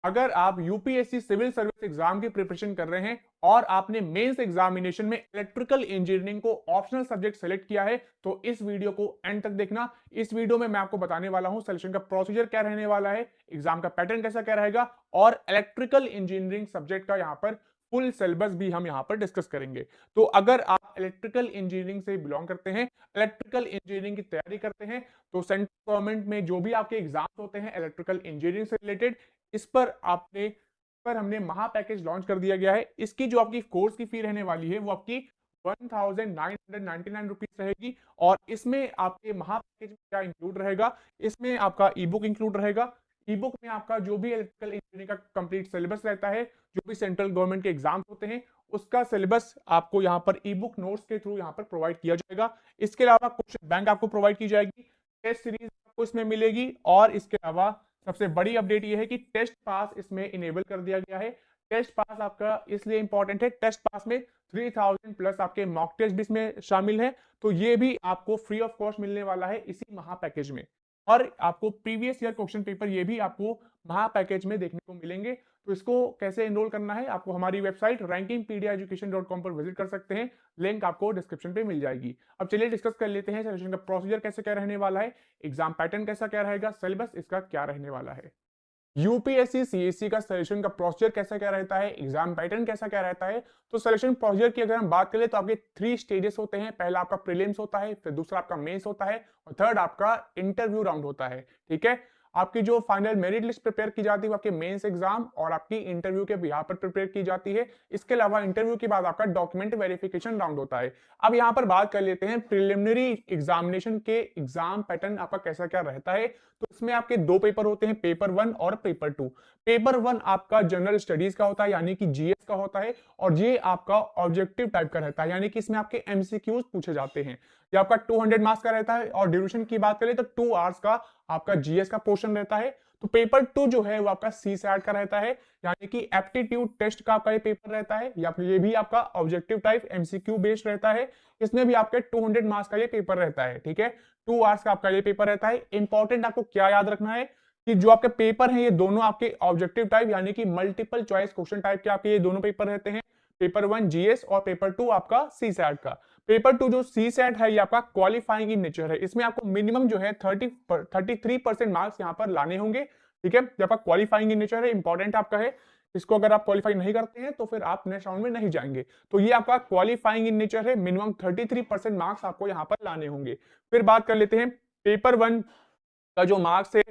अगर आप UPSC civil service exam की प्रिपरेशन कर रहे हैं और आपने मेंस एग्जामिनेशन में इलेक्ट्रिकल इंजीनियरिंग को ऑप्शनल सब्जेक्ट सेलेक्ट किया है तो इस वीडियो को एंड तक देखना। इस वीडियो में मैं आपको बताने वाला हूं सिलेक्शन का प्रोसीजर क्या रहने वाला है, एग्जाम का पैटर्न कैसा क्या रहेगा और इलेक्ट्रिकल इंजीनियरिंग सब्जेक्ट का यहां पर फुल सिलेबस भी हम यहां पर डिस्कस करेंगे। तो अगर आप इलेक्ट्रिकल इंजीनियरिंग से बिलोंग करते हैं, इलेक्ट्रिकल इंजीनियरिंग की तैयारी करते हैं, तो सेंट्रल गवर्नमेंट में जो भी आपके एग्जाम्स होते हैं इलेक्ट्रिकल इंजीनियरिंग से रिलेटेड, इस पर हमने महा पैकेज लॉन्च कर दिया गया है। इसकी जो आपकी कोर्स की फी रहने वाली है वो आपकी 1999 रुपीज रहेगी। और इसमें आपके महा पैकेज में क्या इंक्लूड रहेगा, इसमें आपका ई बुक इंक्लूड रहेगा। ई बुक में आपका जो भी इलेक्ट्रिकल इंजीनियरिंग का कंप्लीट सिलेबस रहता है, जो भी सेंट्रल गवर्नमेंट के एग्जाम्स होते हैं, उसका सिलेबस आपको यहाँ पर ई बुक नोट्स के थ्रू यहाँ पर प्रोवाइड किया जाएगा। इसके अलावा क्वेश्चन बैंक आपको प्रोवाइड की जाएगी, टेस्ट सीरीज आपको इसमें मिलेगी और इसके अलावा सबसे बड़ी अपडेट ये है कि टेस्ट पास इसमें इनेबल कर दिया गया है। टेस्ट पास आपका इसलिए इंपॉर्टेंट है, टेस्ट पास में 3000 प्लस आपके मॉक टेस्ट भी इसमें शामिल है, तो ये भी आपको फ्री ऑफ कॉस्ट मिलने वाला है इसी महा पैकेज में। और आपको प्रीवियस ईयर क्वेश्चन पेपर ये भी आपको महा पैकेज में देखने को मिलेंगे। तो इसको कैसे एनरोल करना है, आपको हमारी वेबसाइट rankingpediaeducation.com पर विजिट कर सकते हैं, लिंक आपको डिस्क्रिप्शन पे मिल जाएगी। अब चलिए डिस्कस कर लेते हैं सिलेक्शन का प्रोसीजर कैसे क्या रहने वाला है, एग्जाम पैटर्न कैसा क्या रहेगा, सिलेबस इसका क्या रहने वाला है। यूपीएससी सीएससी का सिलेक्शन का प्रोसीजर कैसा क्या रहता है, एग्जाम पैटर्न कैसा क्या रहता है। तो सिलेक्शन प्रोसीजर की अगर हम बात करें तो आपके 3 स्टेजेस होते हैं। पहला आपका प्रीलिम्स होता है, फिर दूसरा आपका मेंस होता है और थर्ड आपका इंटरव्यू राउंड होता है। ठीक है, आपकी जो फाइनल मेरिट लिस्ट प्रिपेयर की जाती है वो आपके मेंस एग्जाम और आपकी इंटरव्यू के बिहार पर प्रिपेयर की जाती है। इसके अलावा इंटरव्यू के बाद आपका डॉक्यूमेंट वेरिफिकेशन राउंड होता है। अब यहाँ पर बात कर लेते हैं प्रिलिमिनरी एग्जामिनेशन के एग्जाम पैटर्न आपका कैसा क्या रहता है। तो इसमें आपके 2 पेपर होते हैं, पेपर 1 और पेपर 2। पेपर 1 आपका जनरल स्टडीज का होता है यानी कि जीएस का होता है और ये आपका ऑब्जेक्टिव टाइप का रहता है, यानी कि इसमें आपके एमसीक्यूज पूछे जाते हैं। ये आपका 200 मार्क्स का रहता है और ड्यूरेशन की बात करें तो 2 आवर्स का आपका जीएस का पोर्शन रहता है। तो पेपर 2 जो है वो आपका सी सैट का रहता है, यानी कि एप्टीट्यूड टेस्ट का आपका ये पेपर रहता है, या फिर ये भी आपका ऑब्जेक्टिव टाइप एमसीक्यू बेस्ड रहता है। इसमें भी आपके 200 मार्क्स का ये पेपर रहता है। ठीक है, 2 आवर्स का आपका ये पेपर रहता है। इंपॉर्टेंट आपको क्या याद रखना है कि जो आपके पेपर हैं ये दोनों आपके ऑब्जेक्टिव टाइप यानी कि मल्टीपल चॉइस क्वेश्चन टाइप के आपके ये दोनों पेपर रहते हैं। पेपर 1 जीएस और पेपर 2 आपका सी सैट का। पेपर 2 जो सी सैट है ये आपका क्वालिफाइंग इन नेचर है, इसमें आपको मिनिमम जो है 33% मार्क्स यहाँ पर लाने होंगे। ठीक है, जब आपका क्वालिफाइंग इन नेचर है, इंपॉर्टेंट आपका है, इसको अगर आप क्वालिफाई नहीं करते हैं तो फिर आप नेक्स्ट राउंड में नहीं जाएंगे। तो ये आपका क्वालिफाइंग इन नेचर है, मिनिमम 33% मार्क्स आपको यहाँ पर लाने होंगे। फिर बात कर लेते हैं पेपर 1 का जो मार्क्स है,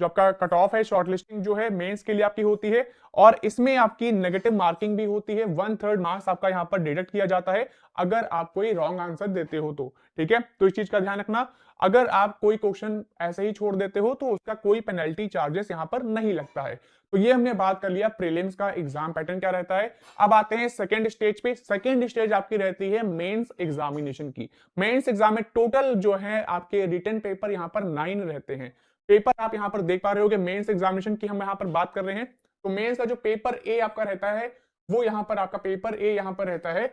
जो आपका कट ऑफ है, शॉर्टलिस्टिंग जो है मेंस के लिए आपकी होती है और इसमें आपकी नेगेटिव मार्किंग भी होती है। 1/3 मार्क्स आपका यहाँ पर डिडक्ट किया जाता है अगर आप कोई रॉन्ग आंसर देते हो तो। ठीक है, तो इस चीज का ध्यान रखना, अगर आप कोई क्वेश्चन ऐसे ही छोड़ देते हो तो उसका कोई पेनल्टी चार्जेस यहाँ पर नहीं लगता है। तो ये हमने बात कर लिया प्रीलिम्स का एग्जाम पैटर्न क्या रहता है। अब आते हैं सेकंड स्टेज पे। सेकंड स्टेज आपकी रहती है मेंस एग्जामिनेशन की। मेंस एग्जाम में टोटल जो है आपके रिटन पेपर यहाँ पर 9 रहते हैं। पेपर आप यहां पर देख पा रहे हो कि मेंस एग्जामिनेशन की हम यहां पर बात कर रहे हैं। तो मेंस का जो पेपर ए आपका रहता है वो यहां पर आपका पेपर ए यहां पर रहता है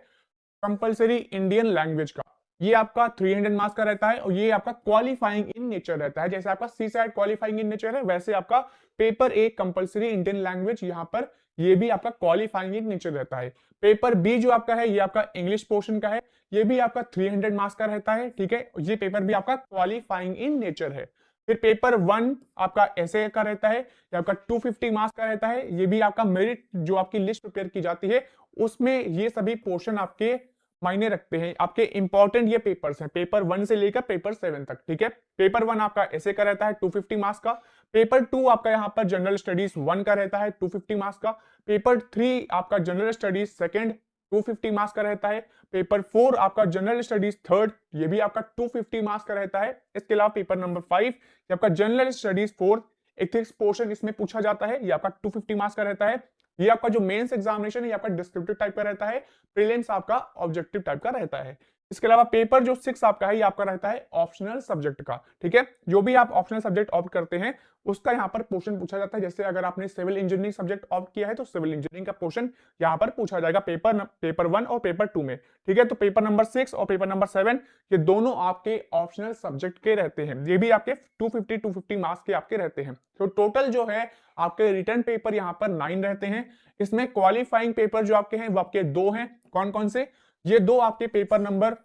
कंपलसरी इंडियन लैंग्वेज का। ये आपका 300 मार्क्स का रहता है और ये आपका क्वालिफाइंग इन नेचर रहता है। जैसे आपका CSAT qualifying in nature है वैसे आपका paper A compulsory Indian language यहां पर ये भी आपका क्वालिफाइंग इन नेचर रहता है। पेपर बी जो आपका है ये आपका इंग्लिश पोर्शन का है, ये भी आपका 300 मार्क्स का रहता है। ठीक है, ये पेपर भी आपका क्वालिफाइंग इन नेचर है। फिर पेपर 1 आपका ऐसे का रहता है, ये आपका 250 मार्क्स का रहता है। ये भी आपका मेरिट जो आपकी लिस्ट प्रिपेयर की जाती है उसमें ये सभी पोर्शन आपके मायने रखते हैं। आपके इंपॉर्टेंट ये पेपर्स हैं पेपर 1 से लेकर पेपर 7 तक। ठीक है, पेपर 1 आपका ऐसे का रहता है 250 मार्क्स का। पेपर 2 आपका यहाँ पर जनरल स्टडीज 1 का रहता है 250 मार्क्स का। पेपर 3 आपका जनरल स्टडीज सेकंड 250 मार्क्स का रहता है। पेपर 4 आपका जनरल स्टडीज थर्ड, ये भी आपका 250 मार्क्स का रहता है। इसके अलावा पेपर नंबर 5 ये आपका general studies fourth ethics portion इसमें पूछा जाता है, ये आपका 250 मार्क्स का रहता है। ये आपका जो मेंस एग्जामिनेशन है ये आपका डिस्क्रिप्टिव टाइप का रहता है, प्रीलिम्स आपका ऑब्जेक्टिव टाइप का रहता है। इसके अलावा पेपर जो 6 आपका है, ये आपका रहता है ऑप्शनल सब्जेक्ट का। ठीक है, जो भी आप ऑप्शनल सब्जेक्ट ऑप्ट करते हैं उसका यहाँ पर क्वेश्चन पूछा जाता है। जैसे अगर आपने सिविल इंजीनियरिंग सब्जेक्ट ऑप्ट किया है तो सिविल इंजीनियरिंग का क्वेश्चन यहाँ पर पूछा जाएगा पेपर 1 और पेपर 2 में। ठीक है, तो पेपर नंबर 6 और पेपर नंबर 7 ये दोनों आपके ऑप्शनल सब्जेक्ट के रहते हैं। ये भी आपके 250 मार्क्स के आपके रहते हैं। तो टोटल जो है आपके रिटर्न पेपर यहाँ पर 9 रहते हैं। इसमें क्वालिफाइंग पेपर जो आपके हैं वो आपके 2 हैं। कौन कौन से? ये दो आपके पेपर नंबर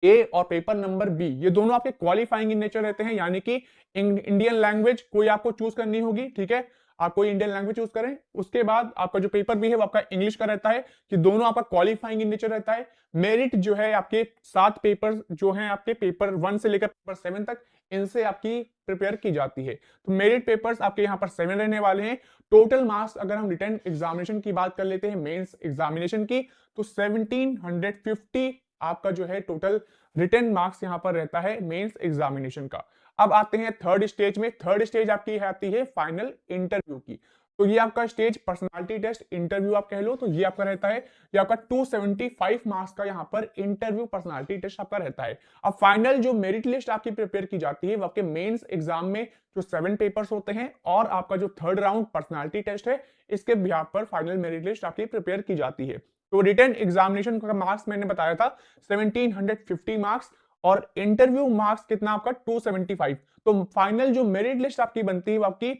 ए और पेपर नंबर बी, ये दोनों आपके क्वालिफाइंग इन नेचर रहते हैं, यानी कि इंडियन लैंग्वेज कोई आपको चूज करनी होगी। ठीक है, आप कोई इंडियन लैंग्वेज चूज करें। उसके बाद आपका जो पेपर बी है वो आपका इंग्लिश का रहता है, कि दोनों आपका क्वालिफाइंग इन नेचर रहता है। मेरिट जो है आपके 7 पेपर जो हैं आपके पेपर 1 से लेकर पेपर 7 तक, इनसे आपकी प्रिपेयर की जाती है। तो मेरिट पेपर्स आपके यहाँ पर 7 रहने वाले हैं। टोटल मार्क्स अगर हम रिटर्न एग्जामिनेशन की बात कर लेते हैं, मेंस एग्जामिनेशन की, तो 1750 आपका जो है टोटल रिटर्न मार्क्स यहां पर रहता है मेंस एग्जामिनेशन का। अब आते हैं थर्ड स्टेज में। थर्ड स्टेज आपकी आती है फाइनल इंटरव्यू की। तो ये आपका स्टेज पर्सनालिटी टेस्ट इंटरव्यू आप कह लो, तो ये आपका रहता है, ये आपका 275 मार्क्स का यहाँ पर इंटरव्यू पर्सनालिटी टेस्ट आपका रहता है। अब फाइनल जो मेरिट लिस्ट आपकी प्रिपेयर की जाती है वो आपके मेंस एग्जाम में जो 7 पेपर्स होते हैं और आपका जो थर्ड राउंड पर्सनालिटी टेस्ट है, इसके बिहाफ पर फाइनल मेरिट लिस्ट आपकी प्रिपेयर की जाती है। तो रिटर्न एग्जामिनेशन का मार्क्स मैंने बताया था 1750 मार्क्स, और इंटरव्यू मार्क्स कितना आपका 275। तो फाइनल जो मेरिट लिस्ट आपकी बनती है वो आपकी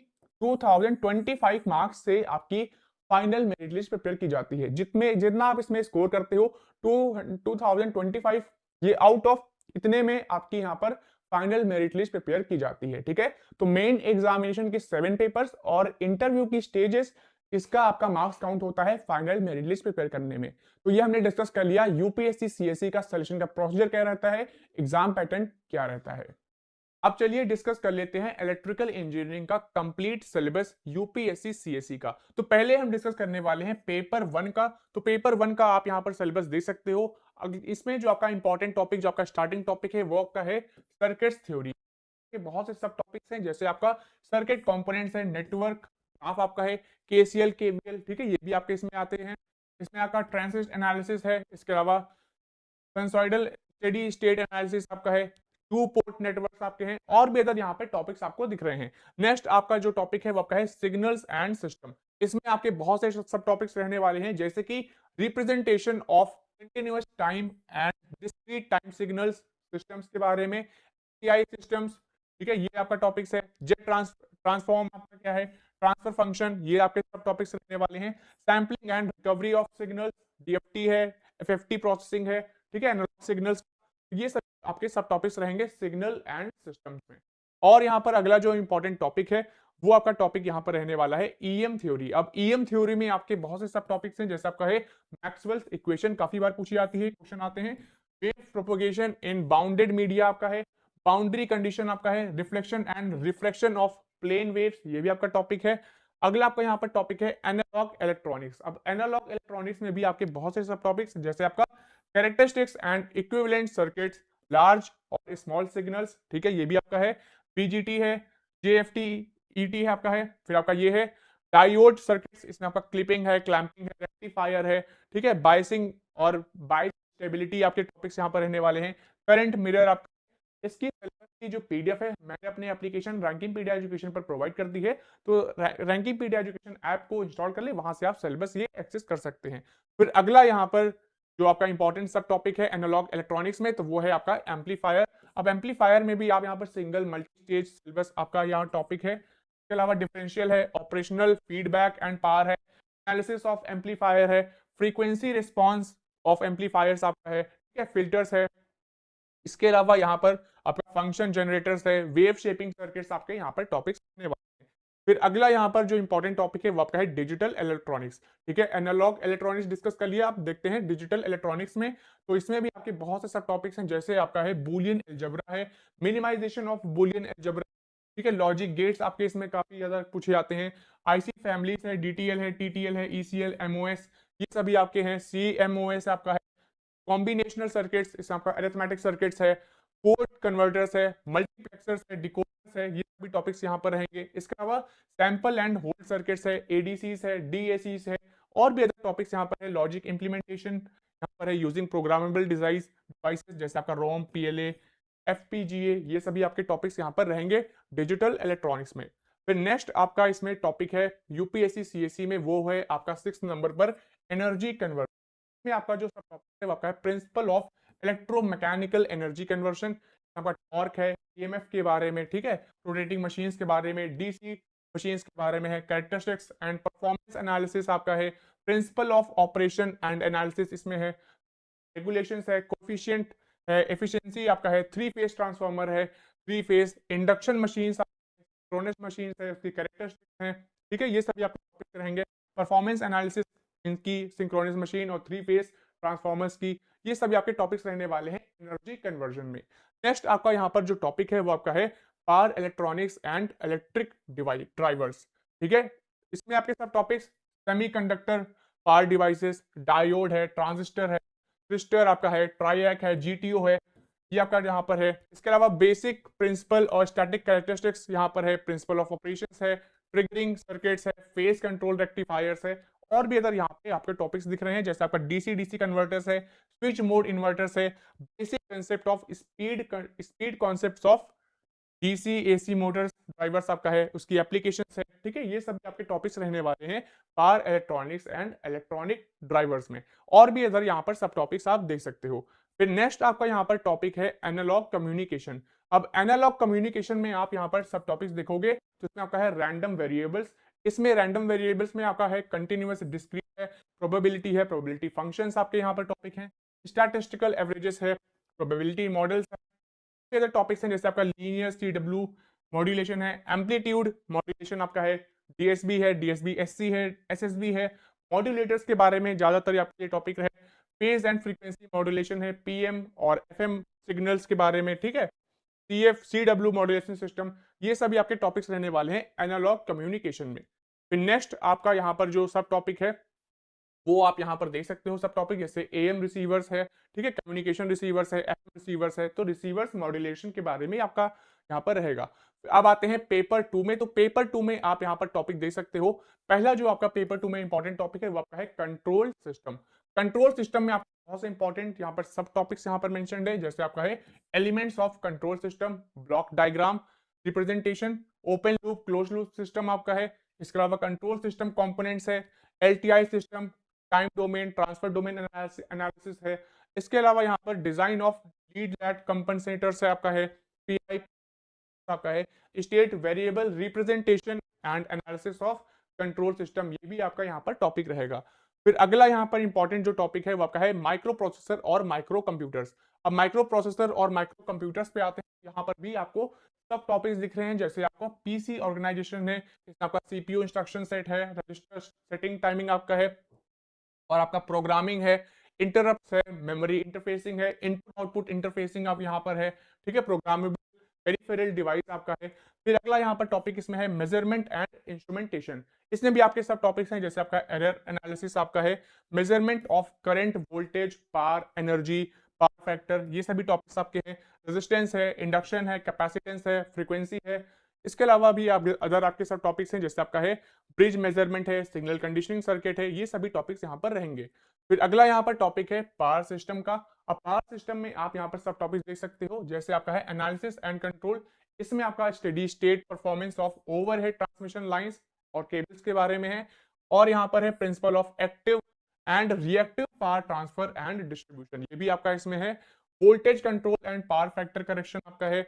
2025 मार्क्स से आपकी फाइनल मेरिट लिस्ट प्रिपेयर की जाती है। जितना आप इसमें स्कोर करते हो 2025, ये आउट ऑफ इतने में आपकी यहाँ पर फाइनल मेरिट लिस्ट प्रिपेयर की जाती है। ठीक है, तो मेन एग्जामिनेशन के 7 पेपर्स और इंटरव्यू की स्टेजेस, इसका आपका मार्क्स काउंट होता है फाइनल मेरिट लिस्ट प्रिपेयर करने में। तो ये हमने डिस्कस कर लिया यूपीएससी सीएससी का सिलेक्शन का प्रोसीजर क्या रहता है, एग्जाम पैटर्न क्या रहता है। अब चलिए डिस्कस कर लेते हैं इलेक्ट्रिकल इंजीनियरिंग का कंप्लीट सिलेबस यूपीएससी सीएससी का। तो पहले हम डिस्कस करने वाले हैं पेपर 1 का। तो पेपर 1 का आप यहां पर सिलेबस देख सकते हो। इसमें जो आपका इंपॉर्टेंट टॉपिक, जो आपका स्टार्टिंग टॉपिक है वो आपका है सर्किट्स थ्योरी के। बहुत से सब टॉपिक्स हैं, जैसे आपका सर्किट कंपोनेंट्स है, नेटवर्क आप आपका है, केसीएल केवीएल। ठीक है, ये भी आपके इसमें आते हैं। इसमें आपका ट्रांजिस्टर एनालिसिस है। इसके अलावा साइनसॉइडल स्टेडी स्टेट एनालिसिस आपका है, टू पोर्ट नेटवर्क्स आपके हैं, और भी अदर यहाँ पे टॉपिक्स आपको दिख रहे हैं। नेक्स्ट आपका जो टॉपिक है वो आपका है सिग्नल्स एंड सिस्टम। इसमें आपके बहुत से सब टॉपिक्स रहने वाले हैं, जैसे कि representation of continuous time and discrete time signals systems के बारे में, टीआई सिस्टम्स। ठीक है, ये आपका टॉपिक्स है। जेट ट्रांसफॉर्म आपका क्या है, ट्रांसफर फंक्शन, ये आपके सब टॉपिक्स रहने वाले हैं। Sampling and recovery of signals, DFT है, एफएफटी प्रोसेसिंग है। ठीक है, एनालॉग सिग्नल्स, ये सब आपके सब टॉपिक्स रहेंगे सिग्नल एंड सिस्टम्स में। और यहाँ पर अगला जो इंपॉर्टेंट टॉपिक है वो आपका टॉपिक यहाँ पर रहने वाला है ईएम थ्योरी। अब ईएम थ्योरी में आपके बहुत से सब टॉपिक्स हैं, जैसे आपका है मैक्सवेल्स इक्वेशन, काफी बार पूछी जाती है, क्वेश्चन आते हैं। Wave propagation in bounded media आपका है, बाउंड्री कंडीशन आपका है, reflection and refraction of plane waves, ये भी आपका टॉपिक है। अगला आपका यहाँ पर टॉपिक है एनालॉग इलेक्ट्रॉनिक्स। अब एनालॉग इलेक्ट्रॉनिक्स में भी आपके बहुत से सब टॉपिक्स, जैसे आपका characteristics and equivalent circuits, large और स्मॉल सिग्नल्स। ठीक है, ये भी आपका है। बीजीटी है, जेएफटी ईटी है आपका है। फिर आपका ये है डायोड सर्किट्स, इसमें आपका क्लिपिंग है, क्लैंपिंग है, रेक्टिफायर है। ठीक है, बाइसिंग और बाइस स्टेबिलिटी आपके टॉपिक्स यहाँ पर रहने वाले हैं। करंट मिरर आपका, इसकी सिलेबस की जो पीडीएफ है मैंने अपने एप्लीकेशन रैंकिंग पीडिया एजुकेशन पर प्रोवाइड कर दी है। तो रैंकिंग पीडिया एजुकेशन ऐप को इंस्टॉल कर ले, वहां से आप सिलेबस ये एक्सेस कर सकते हैं। फिर अगला यहाँ पर जो आपका इंपॉर्टेंट सब टॉपिक है एनालॉग इलेक्ट्रॉनिक्स में, तो वो है आपका एम्पलीफायर। अब एम्पलीफायर में भी आप यहाँ पर सिंगल मल्टी स्टेज सिलेबस आपका यहाँ टॉपिक है। इसके अलावा डिफरेंशियल है, ऑपरेशनल फीडबैक एंड पावर है, एनालिसिस ऑफ एम्पलीफायर है, फ्रीक्वेंसी रिस्पॉन्स ऑफ एम्पलीफायर्स आपका है। ठीक है, फिल्टर्स है। इसके अलावा यहाँ पर आपका फंक्शन जनरेटर्स है, वेव शेपिंग सर्किट्स आपके यहाँ पर टॉपिक्स होने वाले हैं। फिर अगला यहाँ पर जो इंपॉर्टेंट टॉपिक है वो आपका है डिजिटल इलेक्ट्रॉनिक्स। ठीक है, एनालॉग इलेक्ट्रॉनिक्स डिस्कस कर लिया, आप देखते हैं डिजिटल इलेक्ट्रॉनिक्स में। तो इसमें भी आपके बहुत से सब टॉपिक्स हैं, जैसे आपका है बूलियन अलजेब्रा है, मिनिमाइजेशन ऑफ बूलियन अलजेब्रा। ठीक है, लॉजिक गेट्स आपके इसमें काफी ज्यादा पूछे जाते हैं। आईसी फैमिलीज है, डीटीएल है, टीटीएल है, ईसीएल, एमओएस, ये सभी आपके हैं। सीएमओएस आपका है, कॉम्बिनेशनल सर्किट्स, इसमें आपका अरिथमेटिक सर्किट्स है, पोर्ट कन्वर्टर्स है, मल्टीप्लेक्सर्स है, डिकोडर्स है, ये सभी टॉपिक्स यहाँ पर रहेंगे। इसके अलावा सैंपल एंड होल्ड सर्किट्स है, एडीसीज है, डीएसीज है, और भी अदर टॉपिक्स यहाँ पर है। लॉजिक इंप्लीमेंटेशन यहाँ पर है यूजिंग प्रोग्रामेबल डिवाइसेस जैसे आपका रोम, पीएलए, एफपीजीए, ये सभी आपके टॉपिक्स यहाँ पर रहेंगे डिजिटल इलेक्ट्रॉनिक्स में। फिर नेक्स्ट आपका इसमें टॉपिक है यूपीएससी सीएससी में, वो है आपका 6 नंबर पर एनर्जी कन्वर्जन में। आपका जो सब टॉपिक है वो आपका है principle of electromechanical energy conversion, आपका टॉर्क है, ईएमएफ के बारे में, ठीक है, रोटेटिंग मशीन्स के बारे में, डीसी मशीन्स के बारे में है, कैरेक्टरिस्टिक्स एंड परफॉर्मेंस एनालिसिस आपका है, principle of operation and analysis इसमें है, रेगुलेशंस है, कोफिशिएंट है, एफिशिएंसी आपका है, 3 फेज ट्रांसफार्मर है, 3 phase induction machines, synchronous machines है, उसकी कैरेक्टरिस्टिक्स हैं, ठीक है, ये सभी आपके टॉपिक्स रहेंगे। परफॉर्मेंस एनालिसिस इनकी सिंक्रोनस मशीन और 3 फेज ट्रांसफार्मर्स की, ये सभी आपके टॉपिक्स रहने वाले हैं एनर्जी कन्वर्जन में। नेक्स्ट आपका यहाँ पर जो टॉपिक है वो आपका है power electronics and electric device drivers, ठीक है। इसमें आपके सब topics semiconductor power devices, diode है, ट्रांजिस्टर है, क्रिस्टर आपका है, ट्राइएक है, जीटीओ है, ये आपका यहाँ पर है। इसके अलावा बेसिक प्रिंसिपल और स्टैटिक कैरेक्टरिस्टिक्स यहाँ पर है, प्रिंसिपल ऑफ ऑपरेशंस है, ट्रिगरिंग सर्किट्स है, फेज कंट्रोल रेक्टिफायर्स है, और भी अदर यहाँ पे आपके टॉपिक्स दिख रहे हैं जैसे आपका डीसी डीसी कन्वर्टर्स है, स्विच मोड इन्वर्टर्स है, basic concept of speed concepts of DC AC Motors drivers आपका है, उसकी एप्लीकेशंस है, ठीक है, ये सब आपके टॉपिक्स रहने वाले हैं power electronics and electronic drivers में। और भी अदर यहाँ पर सब टॉपिक्स आप देख सकते हो। फिर नेक्स्ट आपका यहाँ पर टॉपिक है एनालॉग कम्युनिकेशन। अब एनालॉग कम्युनिकेशन में आप यहाँ पर सब टॉपिक्स देखोगे तो इसमें आपका है रैंडम वेरिएबल्स, इसमें रैंडम वेरिएबल्स में आपका है कंटिन्यूअस डिस्क्रीट है, प्रोबेबिलिटी है, प्रोबेबिलिटी फंक्शंस आपके यहाँ पर टॉपिक हैं, स्टैटिस्टिकल एवरेजेस है, प्रोबेबिलिटी मॉडल्स है, अदर टॉपिक्स हैं जैसे आपका लीनियर सीडब्ल्यू मॉड्यूलेशन है, एम्पलीट्यूड मॉड्यूलेशन आपका है, डीएसबी है, डीएसबी एससी है, एसएसबी है, मॉड्यूलेटर्स के बारे में ज्यादातर आपके ये टॉपिक रहे, फेज एंड फ्रीक्वेंसी मॉड्यूलेशन है, पीएम और एफएम सिग्नल्स के बारे में, ठीक है, सीएफ सीडब्ल्यू मॉड्यूलेशन सिस्टम, ये सभी आपके टॉपिक्स रहने वाले हैं एनालॉग कम्युनिकेशन में। फिर नेक्स्ट आपका यहाँ पर जो सब टॉपिक है वो आप यहाँ पर देख सकते हो सब टॉपिक, जैसे एएम रिसीवर्स है, ठीक है, कम्युनिकेशन रिसीवर्स है, एफएम रिसीवर्स है, तो रिसीवर्स मॉड्यूलेशन के बारे में आपका यहाँ पर रहेगा। अब आते हैं पेपर 2 में, तो पेपर 2 में आप यहाँ पर टॉपिक देख सकते हो। पहला जो आपका पेपर 2 में इंपॉर्टेंट टॉपिक है वो आपका है कंट्रोल सिस्टम। कंट्रोल सिस्टम में आपका बहुत से इंपॉर्टेंट यहाँ पर सब टॉपिक्स यहाँ पर मेंशन्ड है, जैसे आपका है elements of control system, block diagram, representation, open loop, close loop system आपका है, इसके अलावा कंट्रोल सिस्टम कंपोनेंट्स है, LTI system, time domain, transfer domain analysis है, इसके अलावा यहाँ पर डिजाइन ऑफ लीड लैट कंपनसेटर्स है आपका है, पीआई आपका है, state variable representation and analysis of control system, ये भी आपका यहाँ पर टॉपिक रहेगा। फिर अगला यहाँ पर इंपॉर्टेंट जो टॉपिक है वो आपका है माइक्रो प्रोसेसर और माइक्रो कंप्यूटर्स। अब माइक्रो प्रोसेसर और माइक्रो कंप्यूटर्स पे आते हैं, यहाँ पर भी आपको सब टॉपिक्स दिख रहे हैं, जैसे आपको पीसी ऑर्गेनाइजेशन है, आपका सीपीयू इंस्ट्रक्शन सेट है, रजिस्टर सेटिंग टाइमिंग आपका है, और आपका प्रोग्रामिंग है, इंटरप्ट्स है, मेमोरी इंटरफेसिंग है, इनपुट आउटपुट इंटरफेसिंग आप यहाँ पर है, ठीक है, प्रोग्रामेबल पेरिफेरल डिवाइस आपका है। फिर अगला यहाँ पर टॉपिक इसमें है मेजरमेंट एंड इंस्ट्रूमेंटेशन, इसमें भी आपके सब टॉपिक्स हैं, जैसे आपका एरर एनालिसिस आपका है, measurement of current, voltage, power, energy, power factor, ये सभी टॉपिक्स आपके हैं, रेजिस्टेंस है, इंडक्शन है, कैपेसिटेंस है, फ्रीक्वेंसी है। इसके अलावा भी आप अदर आपके सब टॉपिक्स हैं, जैसे आपका है ब्रिज मेजरमेंट है, सिग्नल कंडीशनिंग सर्किट है, ये सभी टॉपिक्स यहाँ पर रहेंगे। फिर अगला यहाँ पर टॉपिक है पावर सिस्टम का। अब पावर सिस्टम में आप यहाँ पर सब टॉपिक्स देख सकते हो, जैसे आपका है एनालिसिस एंड कंट्रोल, इसमें आपका steady state performance of overhead transmission lines और केबल्स के बारे में है, और यहाँ पर है principle of active and reactive power transfer and distribution, ये भी आपका इसमें है, voltage control and power factor correction आपका है,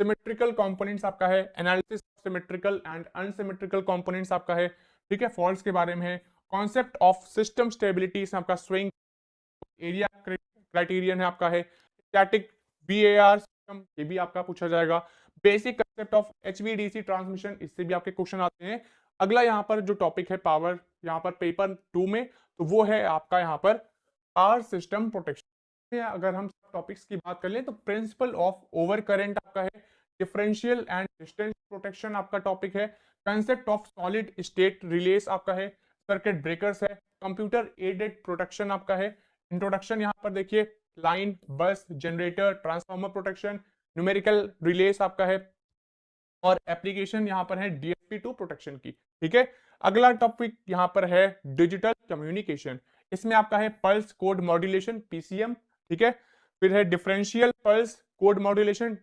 सिमेट्रिकल कंपोनेंट्स आपका है, analysis of symmetrical and unsymmetrical components आपका है, ठीक है, फॉल्ट्स के बारे में है, कॉन्सेप्ट ऑफ सिस्टम स्टेबिलिटी आपका, स्विंग एरिया क्राइटेरियन है आपका है, स्टैटिक VAR सिस्टम, ये भी आपका पूछा जाएगा, basic concept of HVDC transmission, इससे भी आपके क्वेश्चन आते हैं। अगला यहाँ पर जो टॉपिक है पावर, यहाँ पर पेपर 2 में, तो वो है आपका यहाँ पर पावर सिस्टम प्रोटेक्शन। अगर हम टॉपिक्स की बात कर लें तो प्रिंसिपल ऑफ ओवर करंट आपका है, डिफरेंशियल एंड डिस्टेंस प्रोटेक्शन आपका टॉपिक है, कंसेप्ट ऑफ सॉलिड स्टेट रिलेस आपका है, सर्किट ब्रेकर्स है, कंप्यूटर एडेड प्रोटेक्शन आपका है, इंट्रोडक्शन यहाँ पर देखिए, लाइन, बस, जनरेटर, ट्रांसफार्मर प्रोटेक्शन, न्यूमेरिकल रिलेस आपका है, और एप्लीकेशन यहाँ पर है DSP2 प्रोटेक्शन की, ठीक है। अगला टॉपिक यहाँ पर है डिजिटल कम्युनिकेशन, इसमें आपका है पल्स कोड मॉड्यूलेशन पीसीएम, ठीक है। फिर है डिफरेंशियल पल्स कोड मॉड्यूलेशन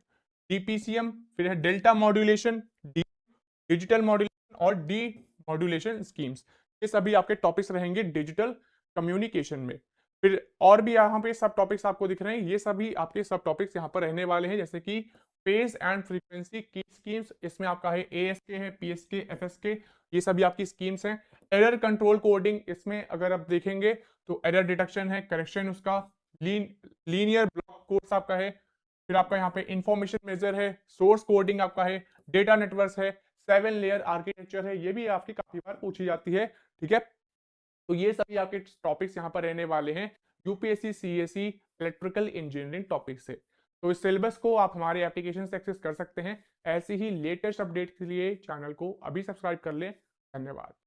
डीपीसीएम, फिर है डेल्टा मॉड्यूलेशन, डिजिटल मॉड्यूलेशन और डी मॉड्यूलेशन स्कीम्स। ये सभी आपके टॉपिक्स रहेंगे डिजिटल कम्युनिकेशन में। फिर और भी यहाँ पे सब टॉपिक्स आपको दिख रहे हैं, ये सभी आपके सब टॉपिक्स यहाँ पर रहने वाले हैं, जैसे कि फेज एंड फ्रीक्वेंसी की स्कीम्स, इसमें आपका है एएसके है, पीएसके, एफएसके, ये सभी आपकी स्कीम्स हैं। एरर कंट्रोल कोडिंग, इसमें अगर आप देखेंगे तो एरर डिटेक्शन है, करेक्शन उसका, लीनियर ब्लॉक कोड्स आपका है, फिर आपका यहाँ पे इंफॉर्मेशन मेजर है, सोर्स कोडिंग आपका है, डेटा नेटवर्क है, 7 लेयर आर्किटेक्चर है, ये भी आपकी काफी बार पूछी जाती है, ठीक है। तो ये सभी आपके टॉपिक्स यहाँ पर रहने वाले हैं UPSC CSE electrical engineering topic से। तो इस सिलेबस को आप हमारे एप्लीकेशन से एक्सेस कर सकते हैं। ऐसी ही लेटेस्ट अपडेट के लिए चैनल को अभी सब्सक्राइब कर लें। धन्यवाद।